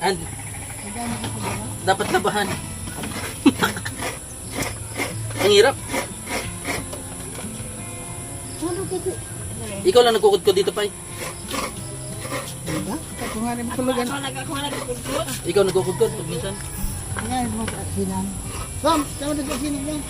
And, dapat labahan. Ang hirap. Ikaw lang nagkukod-kod dito, Pai. Ikaw nagkukod-kod pag minsan. Sam, kamu dekat sini kan?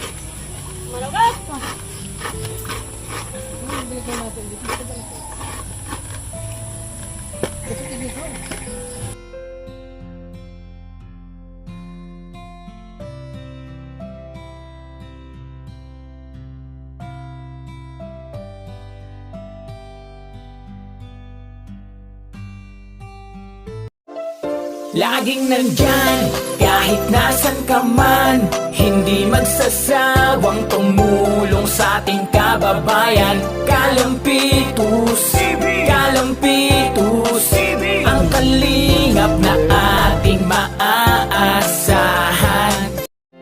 Laging nandyan, kahit nasan ka man, hindi magsasawang tumulong sa ating kababayan. Kalampitus, Kalampitus, ang kalingap na ating maaasahan.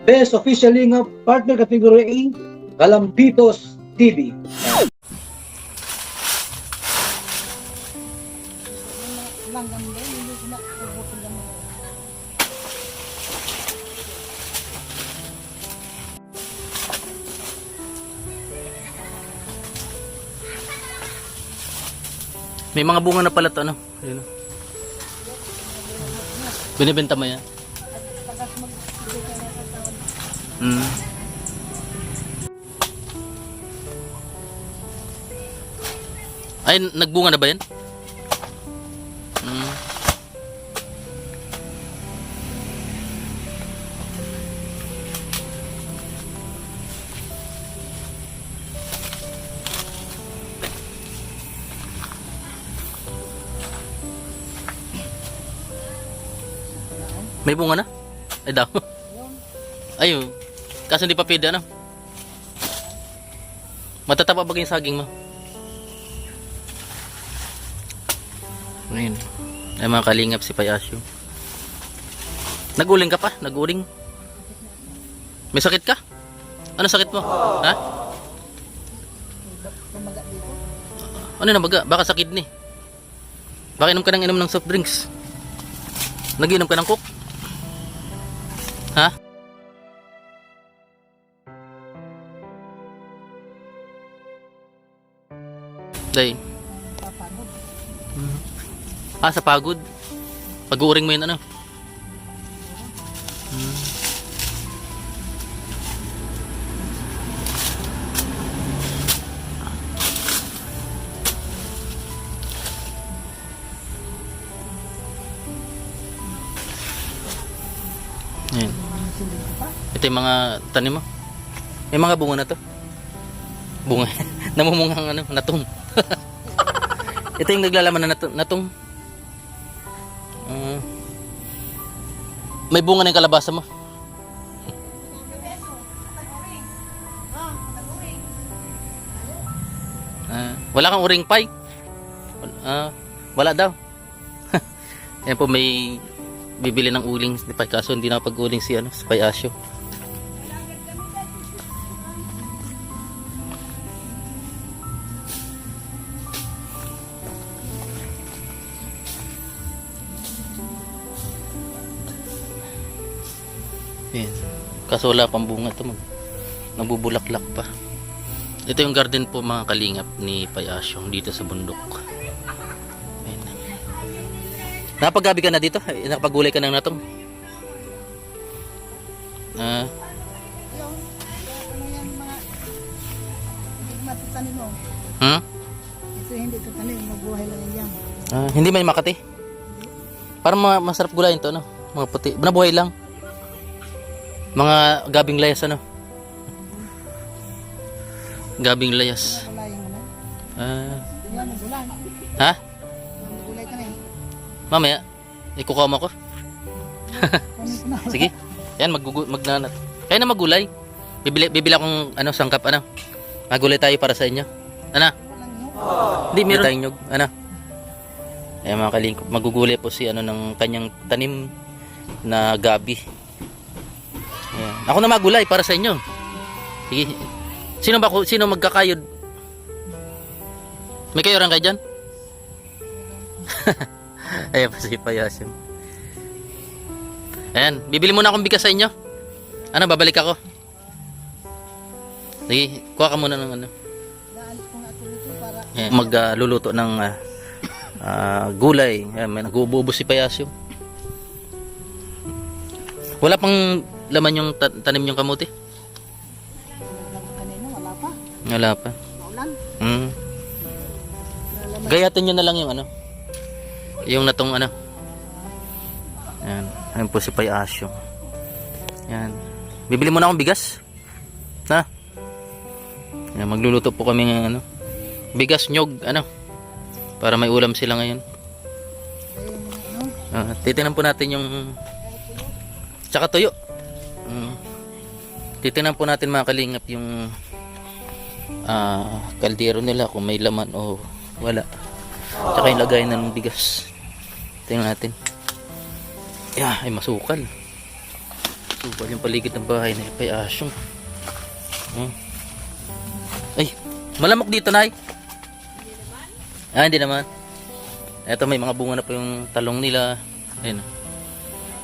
Best Official Lingap Partner Category A, Kalampitos TV. May mga bunga na pala to, ano? Ayun, oh. Binibenta mo yan? Hmm. Ay, nagbunga na ba yan? Hmm. May bunga na? Ay daw. Ayun. Kaso hindi pa pwede, ano? Matatapa ba yung saging mo? Ayun. Ay mga kalingap si Payasyo. Naguling ka pa? Naguling? May sakit ka? Ano sakit mo? Ha? Ano na baga? Baka sa kidney. Baka inom ka ng soft drinks. Nagiinom ka ng coke? Ha? Day. Sa pagod. Pag-uuring mo yun, ano? Ayan. Ito yung mga tanim mo. May mga bunga na to. Bunga. Namumungang ano, natong. Ito yung naglalaman na natong. May bunga na yung kalabasa mo. Wala kang uring pie. Wala daw. Ayan po, may bibili ng uling si Pai, kaso hindi na pag-uling si si Payasyo. Ayan. Kaso wala pang bunga ito, nabubulaklak pa. Ito yung garden po mga kalingap ni Payasyo dito sa bundok. Napagabi ka na dito? Nakapagulay ka ng natong? Hindi tatanim, magbuhay lang yan. Hindi may makati? Parang masarap gulayin to, no? Mga puti. Nabuhay lang. Mga gabing layas, ano? Gabing layas. Ha? Mamaya, ikukuha mo ko. Sige. Yan, magnanat. Kaya na magulay. Bibili akong sangkap, Magulay tayo para sa inyo. Hindi, meron tayong nyug. Ayan mga kalingkop, magugulay po si ng kanyang tanim na gabi. Ayan. Ako na magulay para sa inyo. Sige. Sino magkakayod? May kayo rin kayo dyan? Ayan pa si Payasyo. Ayan, bibili muna akong bigas sa inyo. Ano, babalik ako. Sige, kuha ka muna ng ano. Naalis ko nga ako dito para Magluluto ng gulay. Ayan, may nag-uubos si Payasyo. Wala pang laman yung tanim yung kamuti? kanina wala pa. Wala pa. Maulan. Gayatin nyo na lang yung ano. Yung natong ano. Ayan. Ayan po si Payasyo. Ayan. Bibili muna akong bigas. Ha? Ayan, magluluto po kami ng ano. Bigas, nyog, ano. Para may ulam sila ngayon. Titingnan po natin yung tsaka tuyo. Titingnan po natin mga kalingap yung kaldero nila kung may laman o wala. Tsaka yung lagay na ng bigas. Tingnan natin. Ay masukal. Masukal yung paligid ng bahay na Payasyo. Ay, malamok dito, Nay. Hindi naman. Eto, may mga bunga na po yung talong nila. Ayun.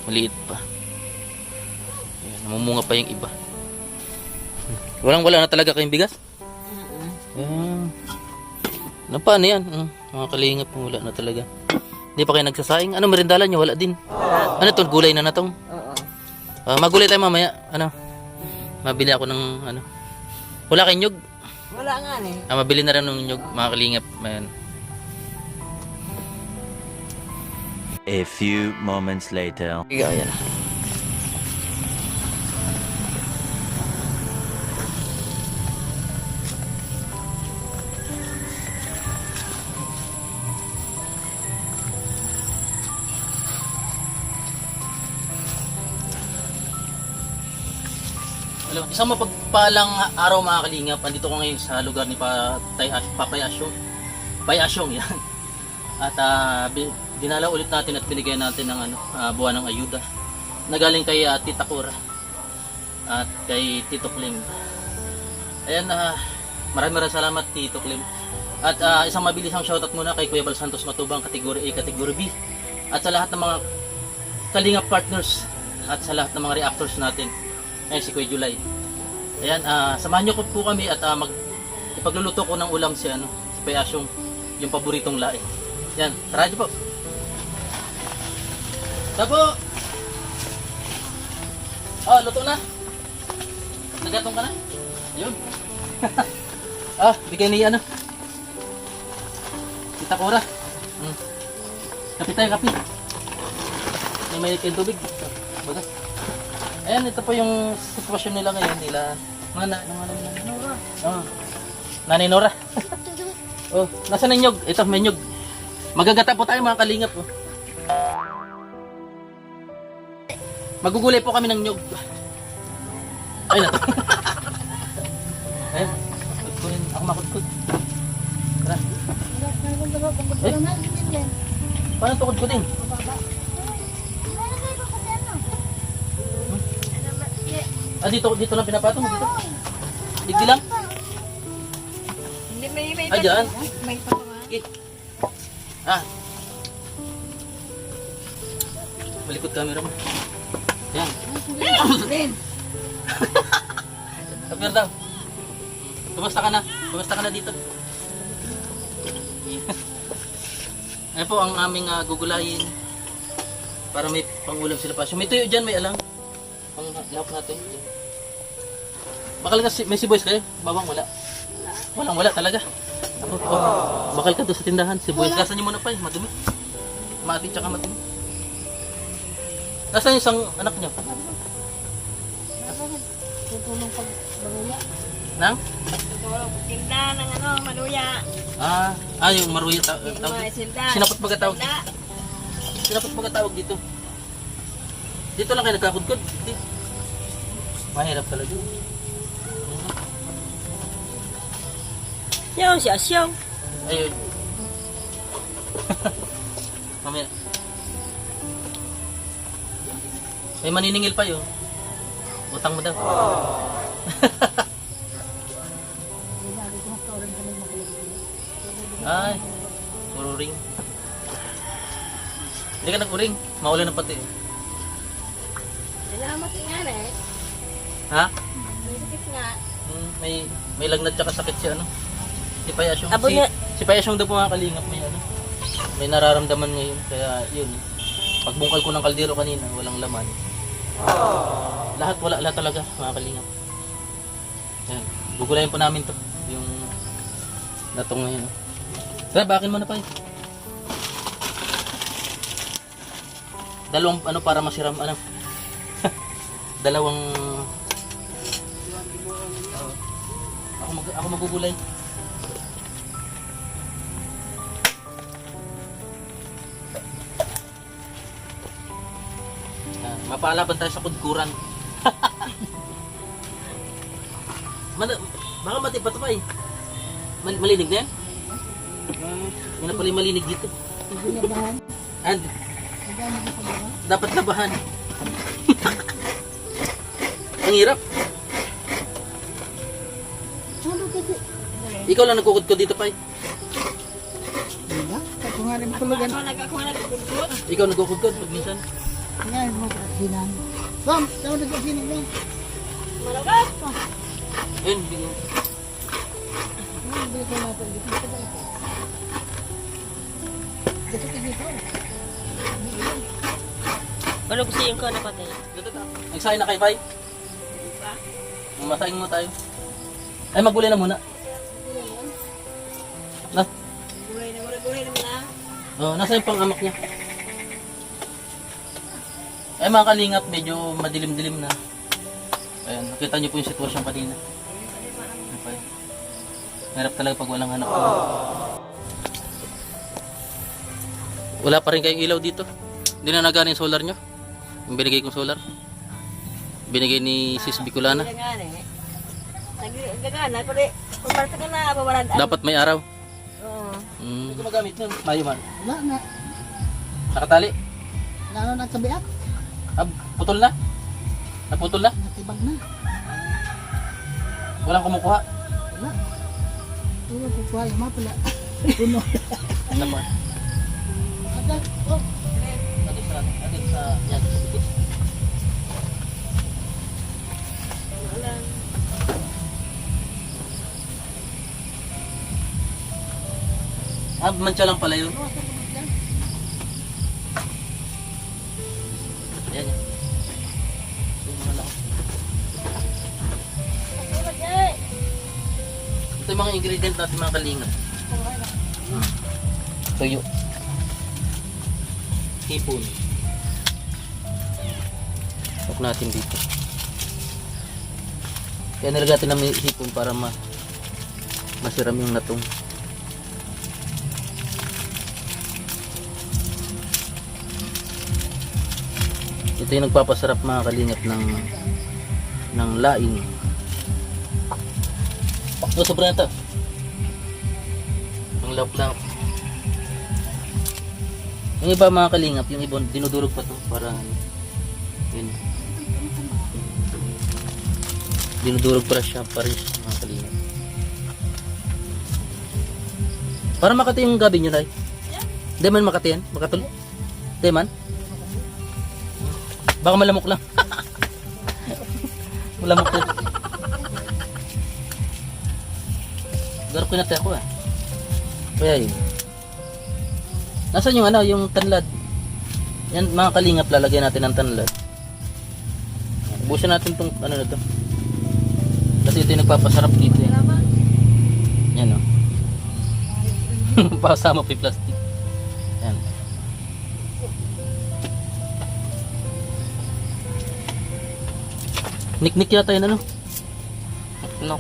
Maliit pa. Ayan, namumunga pa yung iba. Wala na talaga kayong bigas? Ayan. Paano yan? Mga kalingap, wala na talaga. Hindi pa kayo nagsasaing. Ano, merindalan nyo? Wala din. Ano to? Gulay na natong? Oo. Magulay tayo mamaya. Ano? Mabili ako ng ano. Wala kayong nyug? Wala nga eh. Mabili na rin ng nyug, mga kalingap. Ayan. A few moments later. Ayan. Hello, isang mapagpalang araw mga kalingap. Andito ko ngayon sa lugar ni Papayasyo. Payasyong yan. At dinala ulit natin at binigay natin ng buwan ng ayuda. Nagaling kay Tita Cora at kay Tito Clem. Ayan, maraming salamat Tito Clem. At isang mabilisang shoutout muna kay Kuya Bal Santos Matubang, kategory A, kategory B. At sa lahat ng mga kalingap partners at sa lahat ng mga reactors natin. Ayan si Kuya July. Ayan, samahan niyo po kami at ipagluluto ko ng ulam si Payasyong, yung paboritong laing. Yan, tara niyo po. Tapo! Luto na. Nagatong ka na? Ayun. Bigay ni Tita Cora. Kape tayo, kape. May mainit kayong tubig. Baga. Ayan, ito po yung sitwasyon nila ngayon. Nora. Nanay Nora. Nasaan ang nyog? Ito, may nyog. Magagata po tayo mga kalingap. Magugulay po kami ng nyog. Ay, nato. Ayun, kutkunin. Ako makutkut. Tara. Paano ito kutkutin? Dito lang pinapatong dito. Digdi lang. Hindi may Dyan. may patungan. Okay. Malikot camera mo. Yan. Kapir daw. Kumusta ka na? Kumusta ka na dito? Ano po ang aming gugulayin para may pangulam sila pa. May tuyo dyan, may alang. Pang lahap natin. Bakal ka, may sibuyas kayo? Bawang wala. Wala talaga. Bakal ka doon sa tindahan. Sibuyas. Gasan niyo muna pa madumi. Maatin tsaka madumi. Nasaan yung isang anak niyo? Tutulong pag baruya. Nang? Tutulong tinda ng maluya. Yung maruya tawag. Sinapot pagkatawag. Sinapot pagkatawag dito. Dito lang kayo nagkakudkod. Mahirap talaga. Yung si Asyong. Ayun. Mamaya. May maniningil pa yun. Utang mo daw. Ay, puro ring. Hindi ka nag-uring. Maulan na pati. Salamat nga na eh. Ha? May sakit nga. May lagnat tsaka sakit si ano. Si Payasyong. Abo niya. Si Payasyong daw po mga kalingap may ano. May nararamdaman ngayon. Kaya yun. Pagbungkal ko ng kaldero kanina, walang laman. Wala talaga mga kalingap. Yan. Gugulayin po namin to. Yung natong ngayon. Tara, bakin mo na pa eh. Dalawang ano para masiram ano. Dalawang ako magugulay. Mapalaban tayo sa kudkuran. Baka matipat pa eh. Malinig na yan? Yan na pala yung malinig dito. And, dapat labahan. Ang hirap. Ikaw lang nagkukudkod dito pa eh. Ako nga nagkukod. Ikaw nagkukudkod pag minsan. Malakas pa. Ayun, bigyan. Ano gusto yung ko na pati? Nagsahin na kay Pai? Masahin mo tayo. Ay, magulay na muna. Gulay na muna. Oh, nasa yung pang-amak niya. Ay mga kalingap, medyo madilim-dilim na. Ayan, nakita niyo po yung sitwasyon kanina. Okay. Hirap talaga pag walang hanap. Wala pa rin kayong ilaw dito. Hindi na nagana yung solar nyo. Yung binigay kong solar. Binigay ni Sis Bicolana. Nagagana ko rin. Pumarta ka na, pamarad. Dapat may araw. Oo. Ito magamit nyo, mayo man. Wala na. Nakatali. Lalo na sa biak. Putol na. Naputol na. Natibag na. Walang kumukuha. Wala. Tuwa ko kuha yung mga pala. Puno. Ano ba? Agad. Oh. Atin sa yan. Mantsa lang pala yun. Ayan yan. Ito yung mga ingredient natin mga kalingap. Tuyo. Hipon. Huwag natin dito. Kaya nilagatan namin hipon para masiram yung natong. Ito yung nagpapasarap mga kalingap ng laing. Oh, sobra na ito. Ang lap-lap. Yung iba mga kalingap, yung ibon, dinudurog pa to para yun. Dinudurog para siya pares mga kalingap. Para makati yung gabi nyo, Tay. Hindi man makati yan? Makatul? Hindi man? Baka malamok lang. Malamok lang. Garap ko na tayo ako eh. Kaya yun. Nasaan yung ano, yung tanlad? Yan mga kalingap, lalagyan natin ng tanlad. Ubusin natin tong ano na to. Kasi ito yung nagpapasarap dito eh. Yan o. Pasama pa yung plastic. Yan. Niknik yata yun ano? No.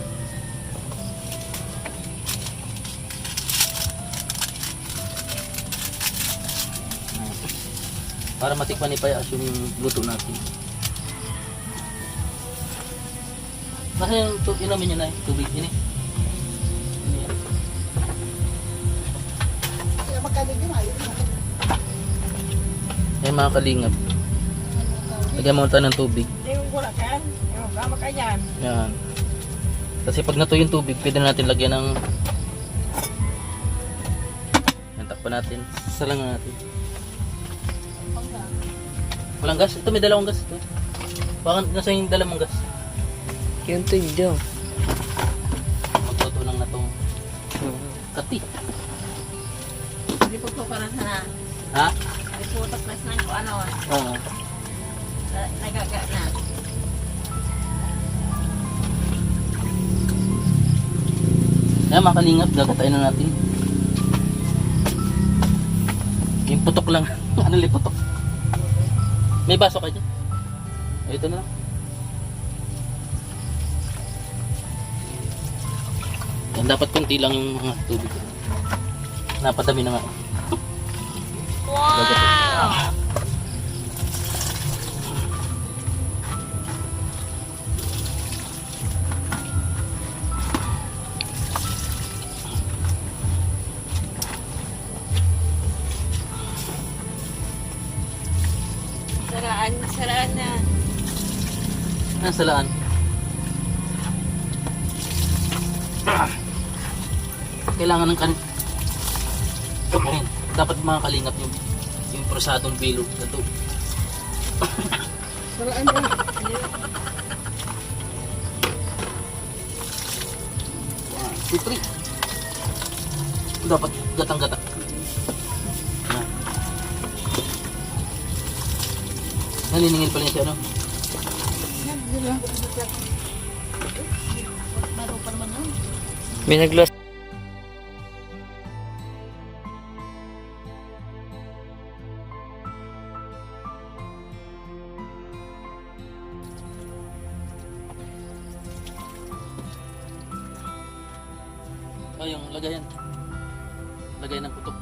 Para matikman ni Payas yung luto natin. Nasa yung inamin nyo na tubig ini. Kaya magkabig yun. Ay mga kalingap. Lagyan mo tayo ng tubig. Yung gula ka. Yung kama ka yan. Yan. Kasi pag natuyo yung tubig, pwede na natin lagyan ng yan, takpan natin. Salangan natin. Walang gas? Ito may dalawang gas ito. Baka nasa yung dala mong gas. Yung tudyo. Magluto lang na itong kati. Hindi po po parang sana. Ha? Hindi po tapos na ko ano. Oo. Nagaga na. Kaya makalingap, gagatayin na natin. Yung putok lang. Ano li putok? May baso ka dyan? O, ito na lang. Yan, dapat konti lang yung mga tubig. Napadami na nga. Wow! Saraan na. Ah, salaan. Kailangan ng kanin. Ayun, dapat mga kalingap yung prosadong bilog na to. Saraan ba? 1, 2, 3. Dapat gatang-gata. Naniningil pala niya siya, ano? Yan, di ba? May naglas. Oh, yung lagayan. Lagayan ng putok.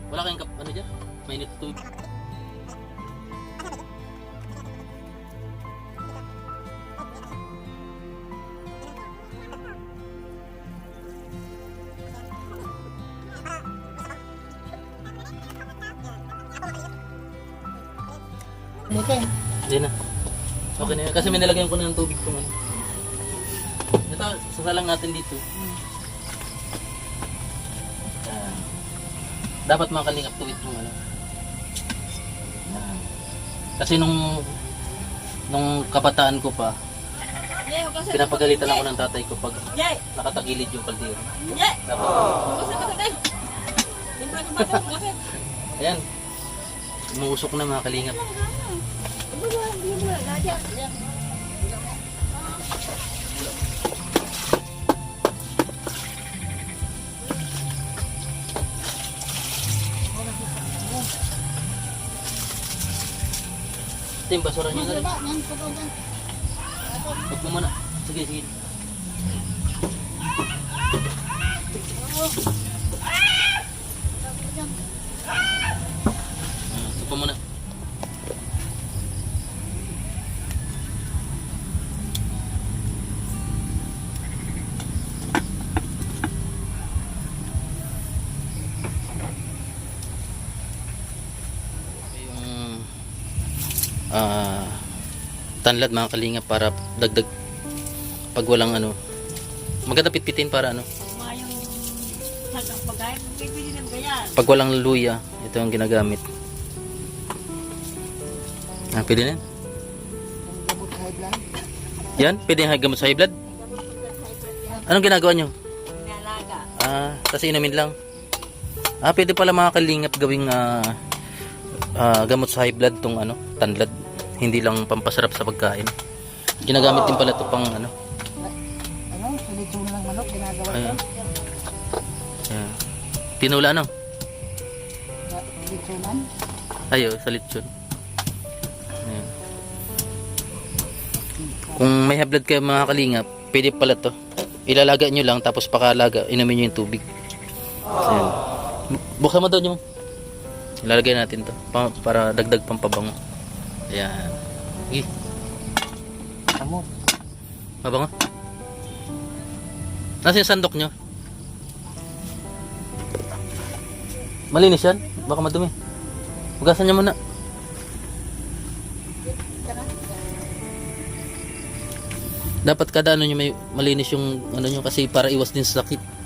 Wala kayong ano dyan? Mainit tubig. Okay. Hindi na. Okay na yun. Kasi may nilagyan ko na ng tubig kung ano. Ito, sasalang natin dito. Yan. Dapat makalingap to itong ano. Yan. Kasi nung kabataan ko pa, pinapagalitan ako ng tatay ko pag nakatagilid yung kaldero. Dapat. Ayan. Umuusok na mga kalingap. Ito yung basura nyo na rin. Huwag mo muna. Sige, sige. Huwag mo muna. Tanlad mga kalingap para dagdag pag walang ano, maganda pitpitin para ano, pag walang luya, ito ang ginagamit. Pwede na yan? Gamot high blood. Yan, pwede yung gamot sa high blood. Anong ginagawa nyo? Nalaga. Tapos inumin lang. Pwede pala mga kalingap gawing gamot sa high blood tong ano, tanlad. Hindi lang pampasarap sa pagkain. Ginagamit din pala ito pang ano. Ano? Pilitso lang manok, ginagawa Ayan. ko. Ayan. Tinula ano? Pilitso man. Ayo, sa lechon. Ayan. Kung may high blood kayo mga kalingap, pwede pala to. Ilalaga nyo lang tapos pakalaga, inumin nyo yung tubig. Ayan. Buksan mo daw yung ilalagay natin to para dagdag pampabango. Ayan. Sige. Amo. Mabango. Nasaan yung sandok nyo? Malinis yan? Baka madumi. Hugasan nyo muna. Dapat kada ano nyo may malinis yung ano nyo kasi para iwas din sa sakit.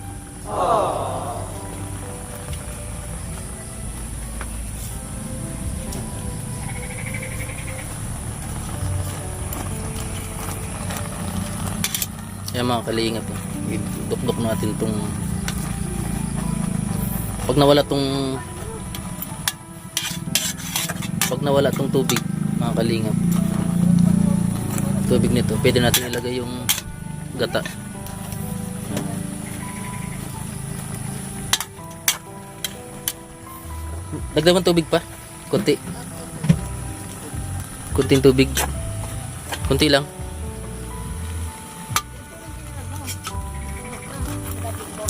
Ayan mga kalingap. Dukdok natin tong pag nawala tong tubig mga kalingap, tubig nito, pwede natin ilagay yung gata. Dagdagan tubig pa, konting tubig, konti lang.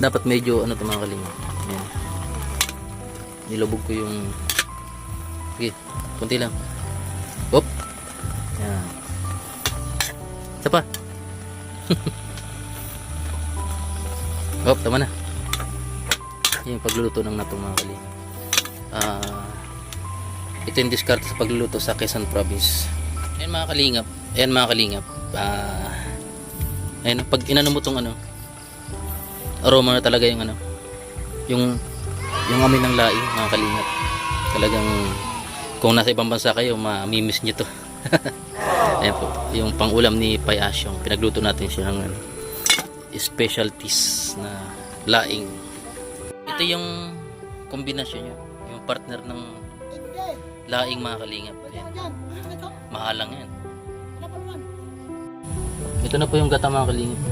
Dapat medyo ano to mga kalingap. Ayan. Nilubog ko yung, sige, konti lang. Hop. Ayan. Isa pa. Hop, tama na. Yung pagluluto ng natong mga kalingap. Ito yung discard sa pagluluto sa Quezon Province. Ayan mga kalingap. Ayan, pag inano mo tong ano, aroma na talaga yung ano, yung amoy ng laing mga kalingap. Talagang kung nasa ibang bansa kayo, mamimiss nyo to. Ayan po, yung pangulam ni Pai Asyong. Pinagluto natin siya ng ano, specialties na laing. Ito yung kombinasyon nyo, yung partner ng laing mga kalingap. Ayan. Mahalang yan. Ito na po yung gata mga kalingap.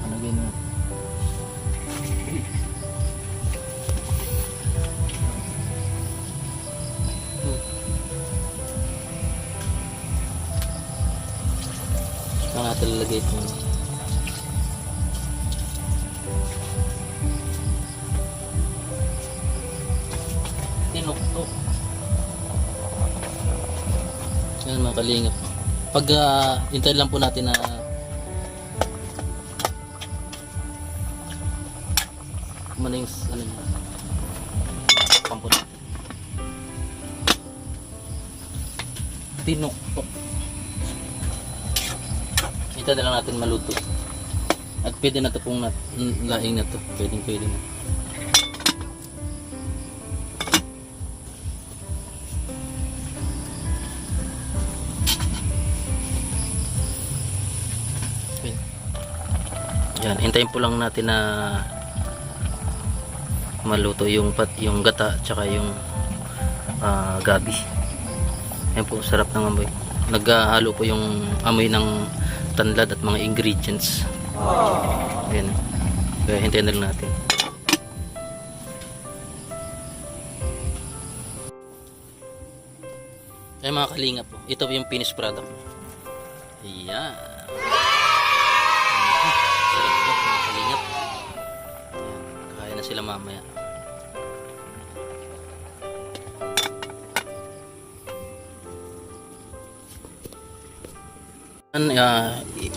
Ano ganyan? Saka natin lalagay ito. Tinuktok. Yan mga kalingap. Pag hintay lang po natin na manings ano niya, pampun. Tinuktok. Hintay na lang natin maluto. At pwede na ito pong laing na ito. Pwede na. Yan, hintayin po lang natin na maluto yung gata tsaka yung gabi. Yan po, sarap ng amoy. Naghahalo po yung amoy ng tanlad at mga ingredients. Yan. Kaya hintayin na lang natin. Ay mga kalingap po, ito po yung finished product. Ayan. Kaya na sila mamaya.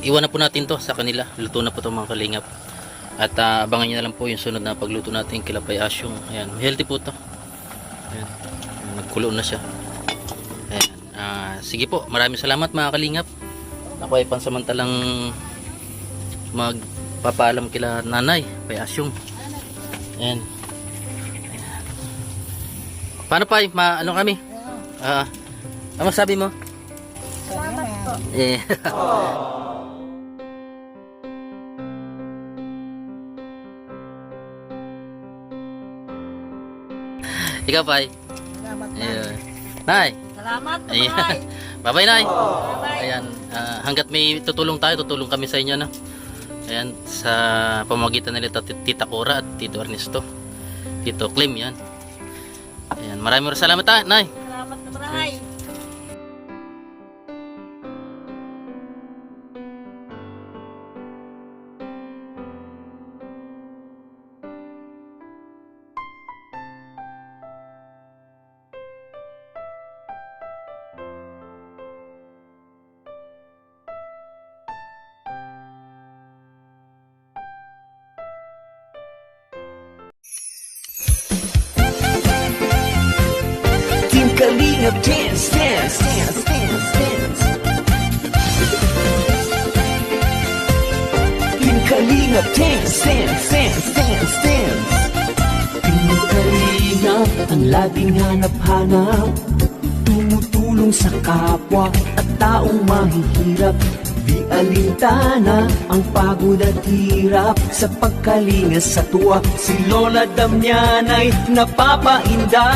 Iwan na po natin to sa kanila. Luto na po itong mga kalingap. At abangan nyo na lang po yung sunod na pagluto natin kila Pai Asyong. Ayan, healthy po to. Ayan. Nagkulo na siya. Ayan. Sige po, maraming salamat mga kalingap. Ako ay pansamantalang magpapaalam kila nanay Pai Asyong. Ayan. Paano pa? Ano kami? Ano sabi mo? Salamat po. Eh. Ikaw pa. Salamat po. Ayan. Nay. Salamat. Ayan. Bye-bye, Nay. Bye-bye. Ayan. Hanggat may tutulong tayo, tutulong kami sa inyo, no? Ayan, sa pamamagitan nila Tita Cora at Tito Ernesto. Tito Clem, yan. Ayan, maraming salamat, Nay. Salamat na maray. Team Kalingap dance, dance, dance, dance, dance. Team Kalingap dance, dance, dance, dance, dance. Team Kalingap ang laging hanap-hanap, tumutulong sa kapwa at taong mahihirap. Di alintana, ang pagod at hirap sa pagkalinga sa tuwa. Si Lola Damian ay napapainda.